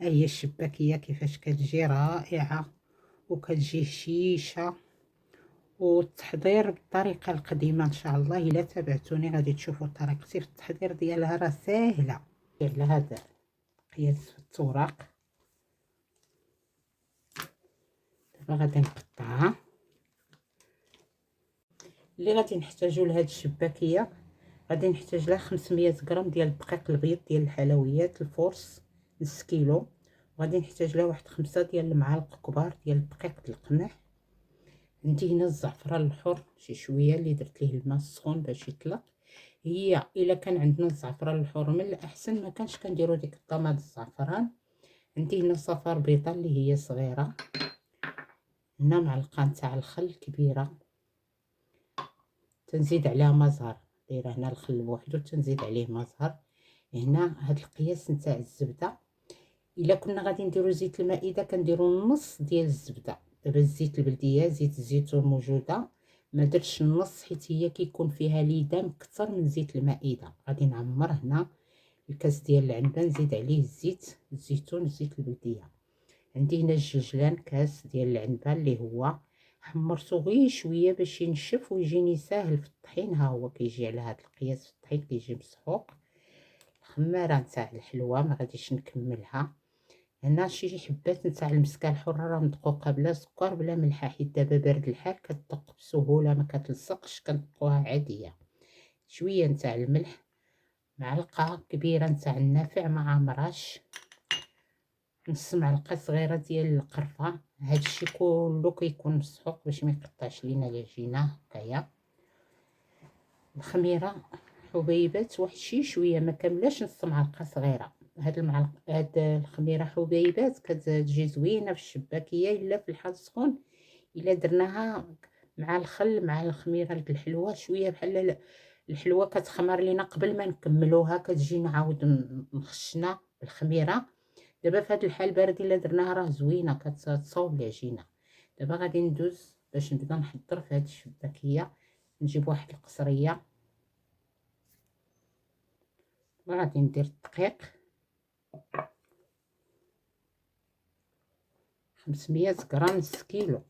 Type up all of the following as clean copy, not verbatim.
ها هي الشباكيه كيفاش كتجي رائعه وكتجي هشيشه. والتحضير بالطريقه القديمه ان شاء الله الا تبعتوني غادي تشوفوا طريقتي في التحضير ديالها راه ساهله. على هذا قياس في التوراق دابا غادي نقطعها. اللي غادي نحتاجو لهاد الشباكيه غادي نحتاج لها 500 غرام ديال الدقيق البيض ديال الحلويات الفورس نص كيلو، وغادي نحتاج لها واحد 5 ديال المعالق كبار ديال الدقيق القمح. عندي هنا الزعفران الحر شي شويه اللي درت ليه الماء السخون باش يطلق. هي الا كان عندنا الزعفران الحر من الاحسن، ما كانش كنديروا ديك الطماط الزعفران. عندي هنا صفار بيضه اللي هي صغيره، هنا معلقه نتاع الخل كبيره، تنزيد عليها ما زهر، دايره هنا الخل بوحدو تنزيد عليه ما زهر. هنا هاد القياس نتاع الزبده، الا كنا غادي نديرو زيت المائده كنديرو نص ديال الزبده. دابا الزيت البلديه زيت الزيتون موجوده، ما درتش النص حيت هي كيكون فيها ليدام اكثر من زيت المائده. غادي نعمر هنا الكاس ديال العنبه، نزيد عليه الزيت الزيتون الزيت البلديه. عندي هنا الجوجلان كاس ديال العنبه اللي هو حمرته غير شويه باش ينشف ويجيني ساهل في الطحين. ها هو كيجي على هذا القياس في الطحين كيجي مسحوق. الخماره نتاع الحلوه ما غاديش نكملها. هنا شي حبات نتاع المسكه الحره راه مدقوقه بلا سكر بلا ملح، حيت دابا بارد الحال كتدق بسهوله ما كتلصقش، كندقوها عاديه. شويه نتاع الملح، معلقه كبيره نتاع النافع ما عمراش، نص معلقه صغيره ديال القرفه. هادشي كله كيكون مسحوق باش ما يقطعش لينا العجينه. هكايا الخميره حبيبات واحد شي شويه ما كاملاش، نص معلقه صغيره. هاد المعلقه هاد الخميره حبيبات كتجي زوينه في الشباكيه الا في الحال سخون. الا درناها مع الخل مع الخميره الحلوه شويه بحال الحلوه كتخمر لينا قبل ما نكملوها، كتجي نعاود مخشنه بالخميره. دابا في هاد الحال بارد الا درناها راه زوينه كتصاوب العجينه. دابا غادي ندوز باش نبدا نحضر في هاد الشباكيه. نجيب واحد القصريه وغادي ندير الدقيق 500 غرام نص كيلو،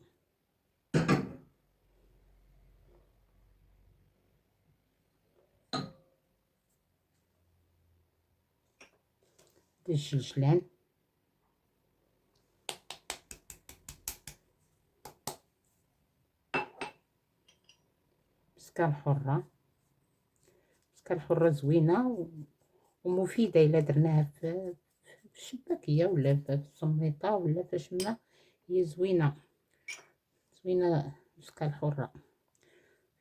الجلجلان، مسكه الحره. مسكه الحره زوينه ومفيده الا درناها في الشباكيه ولا في السميطه ولا فاش ما. هي زوينه زوينه مسكه الحره،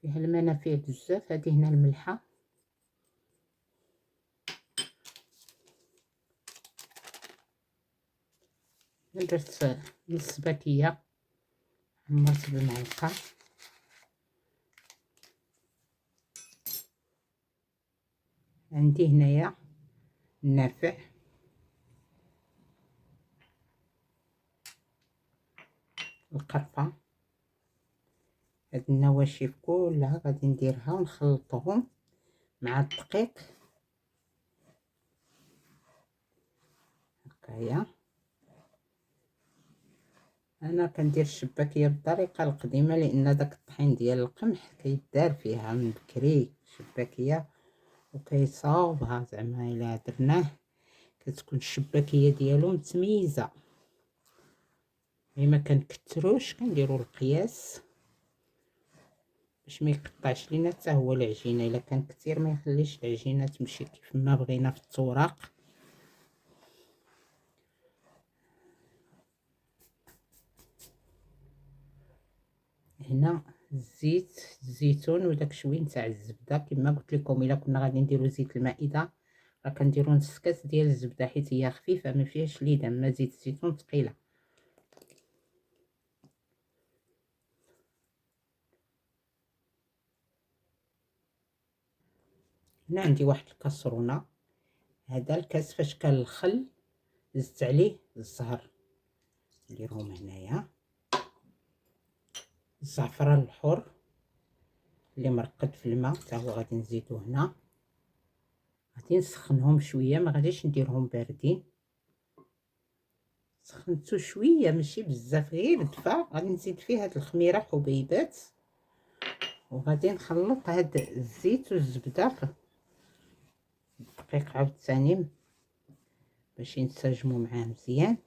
فيها المنافع بزاف. هذه هنا الملحه، درت نص باكيه عمرت بالمعلقه. عندي هنايا النافع، القرفه. هاد النواشف كلها غادي نديرها ونخلطهم مع الدقيق. هكايا انا كندير الشباكيه بالطريقه القديمه، لان داك الطحين ديال القمح كيدار فيها من بكري الشباكيه وكيصاوبها. زعما الا درناه كتكون الشباكيه ديالو متميزه. ما كنكتروش، كنديروا القياس باش ما يقطعش لينا حتى هو العجينه. الا كان كثير ما يخليش العجينه تمشي كيف ما بغينا في التوراق. هنا الزيت الزيتون وداك شويه نتاع الزبده. كما قلت لكم الا كنا غادي نديرو زيت المائده راه كنديرو نص كاس ديال الزبده، حيت هي خفيفه ما فيهاش ليد، اما زيت الزيتون ثقيله. هنا عندي واحد الكاسرونه، هذا الكاس فاش كان الخل زدت عليه الزهر، نديرهم هنايا. الزعفران الحر اللي مرقد في الماء حتى هو غادي نزيدو هنا. غادي نسخنهم شويه، ما غاديش نديرهم باردين. سخنتو شويه ماشي بزاف، غير دفا. غادي نزيد فيه هاد الخميره حبيبات، وغادي نخلط هاد الزيت والزبده في دقيق عاوتاني باش ينسجموا معاه مزيان.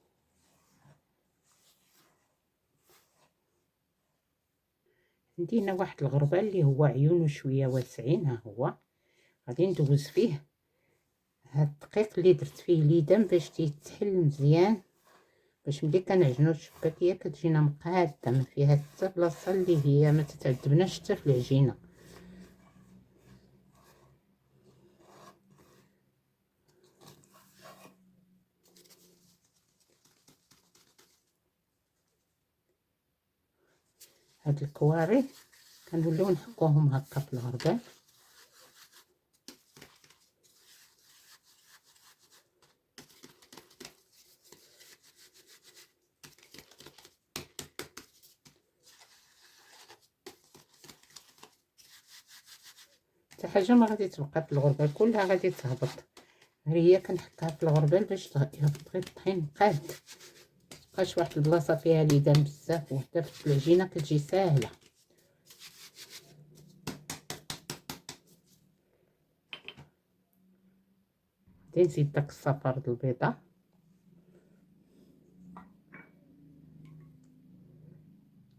عندي هنا واحد الغربال اللي هو عيونه شويه واسعين، ها هو غادي ندوز فيه هاد الدقيق اللي درت فيه ليدام باش تيتحل مزيان، باش ملي كنعجنو الشباكيه كتجينا مقاده ما فيها حتى بلاصه اللي هي ما تتعذبناش حتى في العجينه. هاد الكواري كنوليو نحكوهم هكا في الغربال، حتى حاجه ما غادي تبقى في الغربال، كلها غادي تهبط. غير هي كنحكها في الغربال باش يهبط غير الطحين مقاد، متبقاش واحد البلاصه فيها ليدام بزاف، وحتى في العجينه كتجي ساهله. غادي نزيد داك الصفار د البيضه،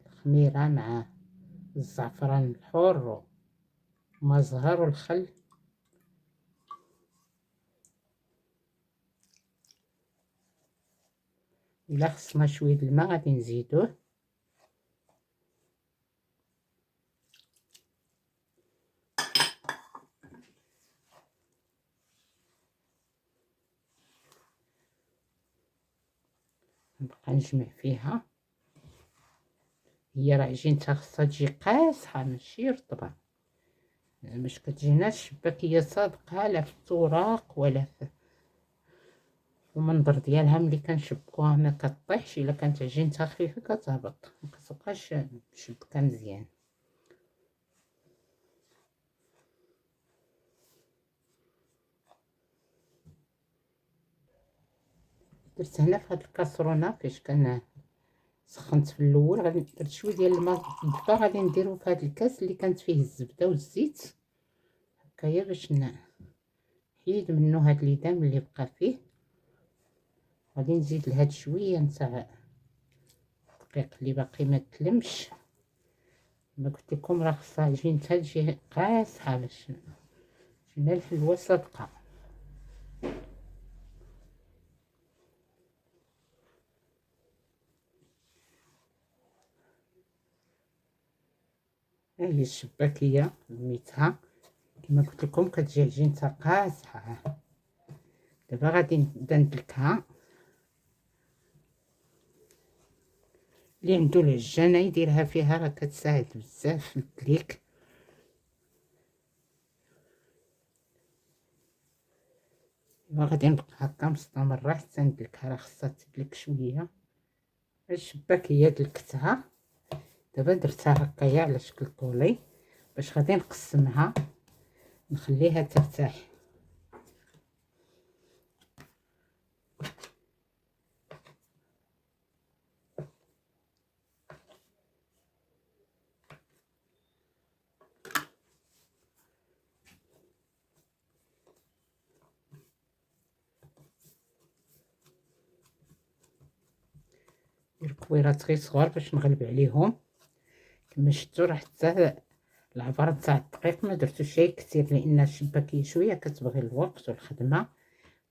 الخميره مع الزعفران الحر وما زهر والخل. الا خصنا شويه د الماء غادي نزيدوه. نبقى نجمع فيها، هي راه عجينتها خصها تجي قاصحه ماشي رطبه، باش كتجيناش شباكيه صادقه لا في التوراق ولا في المنظر ديالها. ملي كنشبكوها ما كطيحش، الا كانت عجينتها خفيفه كتهبط، ما كتبقاش مشبكه مزيان. درت هنا في هاد الكاسرونه فاش كان سخنت في الاول، غادي درت شويه ديال الماء دفا، غادي نديرو في هاد الكاس اللي كانت فيه الزبده والزيت هكايا باش نحيد منو هاد ليدام اللي بقى فيه. غادي نزيد لهاد شويه نتاع الدقيق اللي باقي ما تلمش. ما قلت لكم راه خصها عجينتها تجي قاصحه باش تجينا الحلوه صادقه. ها هي الشباكيه لميتها كما قلت لكم كتجي عجينتها قاصحه. دابا غادي نبدا ندلكها. اللي عنده العجانه يديرها فيها، راه كتساعد بزاف في الدليك. غادي نبقى هكا مستمره حتى ندلكها، راه خصها تدلك شويه. الشباكيه دلكتها، دابا درتها هكايا على شكل طولي باش غادي نقسمها نخليها ترتاح. ندير كويرات غير صغار باش نغلب عليهم. كما شفتوا راه حتى العبار تاع الدقيق ما درتو شي كثير، لان الشباكيه شويه كتبغي الوقت والخدمه،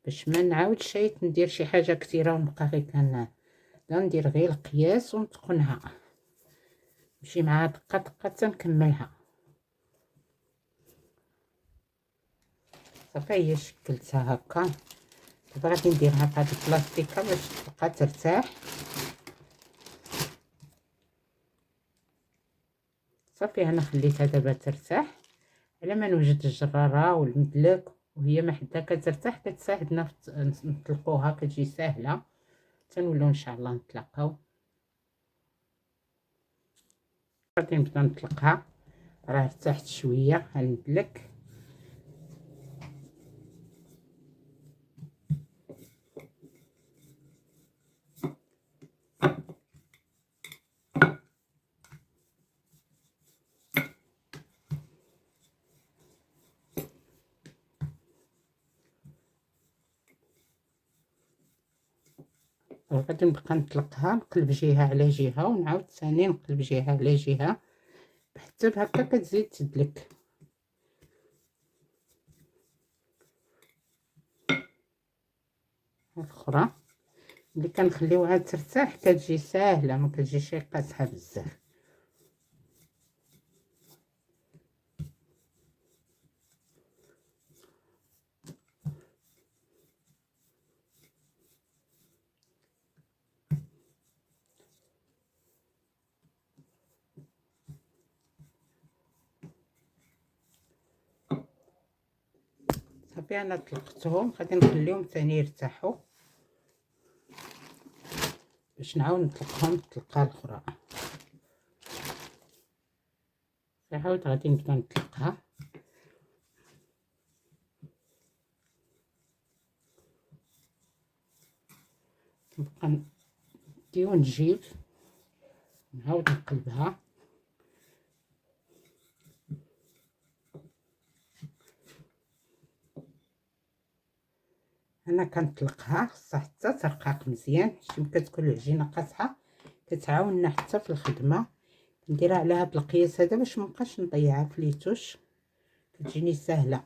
باش ما نعاودش ندير شي حاجه كثيره ونبقى غير ندير غير القياس ونتقنها، نمشي معها دقه دقه حتى نكملها. صافي هي شكلتها هكا. دابا غادي نديرها في هاد البلاستيكه باش تبقى ترتاح. صافي انا خليتها دابا ترتاح على ما نوجد الجراره والمدلك، وهي ما حدا كترتاح كتساعدنا في نطلقوها، كتجي ساهله. تنوليو ان شاء الله نتلاقاو. غادي نبدا نطلقها، راه ارتاحت شويه. غندلك غادي نبقى نطلقها، نقلب جهه على جهه ونعاود ثاني نقلب جهه على جهه حتى هكا كتزيد تدلك. الاخرى اللي كنخليوها ترتاح كتجي ساهله، ما كتجيش قاصحه بزاف. صافي انا طلقتهم، غادي نخليهم ثاني يرتاحوا باش نعاود نطلقهم الطلقه الاخرى. عاود غادي نبدا نطلقها. نبقى ندي ونجيب نعاود نقلبها. انا كنطلقها خصها حتى ترقاق مزيان، حيت ملي كتكون العجينه قاصحه كتعاوننا حتى في الخدمه. نديرها على هذا القياس هذا باش مابقاش نضيعها في ليتوش، كتجيني سهله.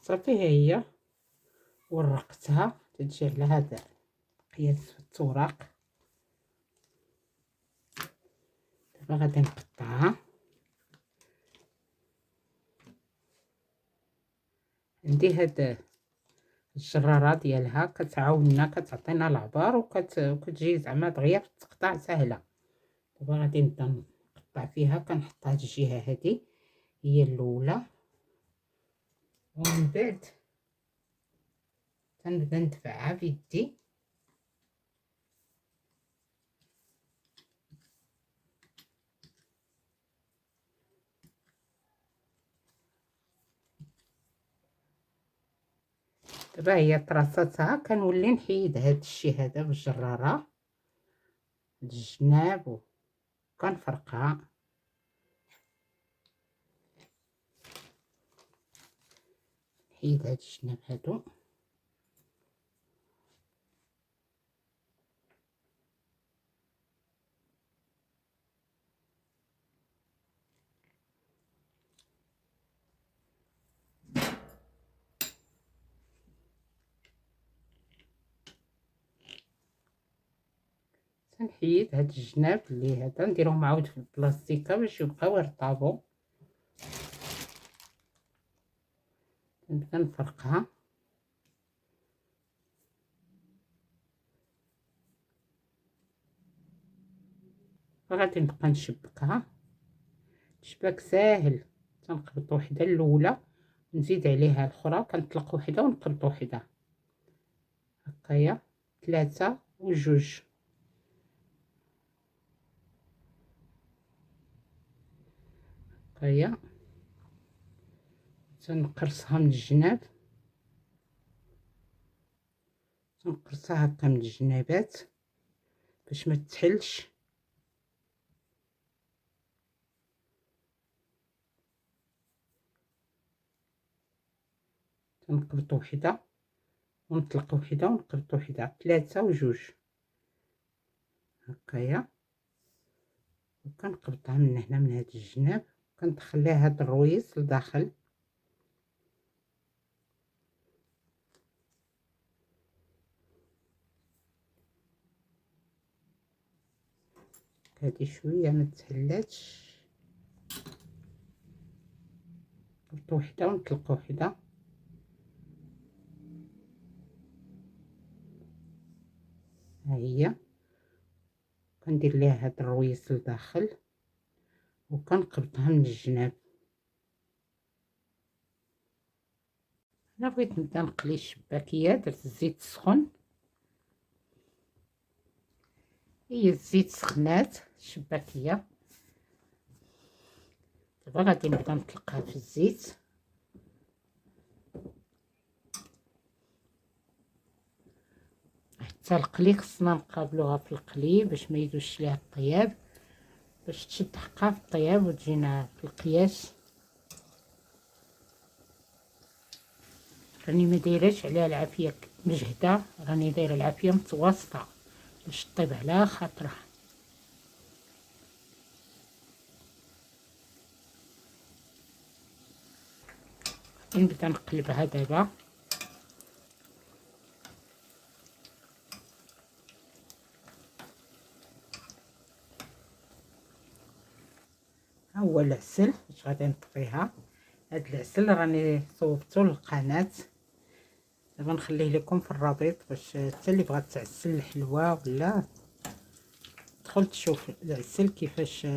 صافي ها هي ورقتها، تجي على هذا القياس في التوراق. دابا غادي نقطعها. عندي هاد الجراره ديالها كتعاوننا، كتعطينا العبار وكتجي زعما دغيا في التقطاع سهله. دابا غادي نبدا نقطع فيها، كنحط هاد الجهه هادي هي الاولى، ومن بعد كنبدا ندفعها بيدي. دابا هي طراساتها، كنولي نحيد هاد الشي هذا بالجراره الجناب وكنفرقها. نحيد هاد الجناب هادو. نحيد هاد الجناب اللي هذا نديرهم عاود في البلاستيكه باش يبقاو يرطبوا. نبدا نفرقها. غادي نبقى نشبكها شباك ساهل. تنقبط وحده الاولى نزيد عليها الاخرى، كنطلق وحده ونقبط وحده، هكايا 3 وجوج. هكايا تنقرصها من الجناب، تنقرصها هكا من الجنابات باش ما تحلش. تنقبط وحده ونطلق وحده ونقبط وحده، 3 وجوج هكايا. وكنقبطها من هنا من هاد الجناب، كندخل ليها هاد الرويس لداخل. هادي شويه ما تسهلاتش، نقبط وحده ونطلق وحده. ها هي كندير ليها هاد الرويس لداخل وكنقبطها من الجناب. انا بغيت نبدا نقلي الشباكيه، درت الزيت سخن، هي الزيت سخنات الشباكيه. دابا غادي نبدا نطلقها في الزيت. حتى القلي خصنا نقابلوها في القلي باش ما يدوش ليها الطياب. باش تشد حقها في الطياب وتجينا في القياس. راني ما دايراش عليها العافيه مجهده، راني دايره العافيه متوسطه باش طيب على خاطرها. نبدا نقلبها دابا. ها هو العسل باش غادي نطفيها. هاد العسل راني صوبته للقناه، دابا نخليه لكم في الرابط باش حتى اللي بغات تعسل الحلوه ولا تدخل تشوف العسل كيفاش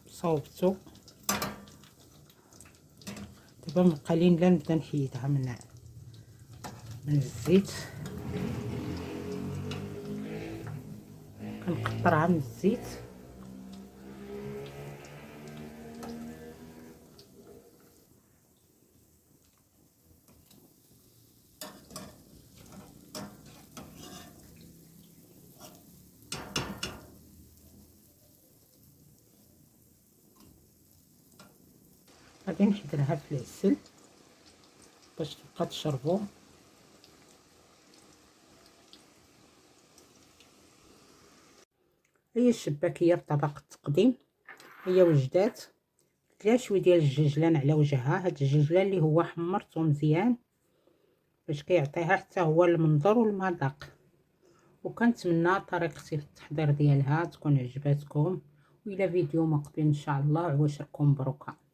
صوبته. دابا مبقالي لا نبدا نحيدها من الزيت، كنقطرها من الزيت. غادي نحضرها في العسل باش تبقى تشربو. هي الشباكيه بطبق التقديم، هي وجدات. كلا شويه ديال الجلجلان على وجهها، هاد الجلجلان اللي هو حمرته مزيان باش كيعطيها حتى هو المنظر والمذاق. وكنتمنى طريقتي في التحضير ديالها تكون عجباتكم، والى فيديو مقبل ان شاء الله عواشركم مبروكه.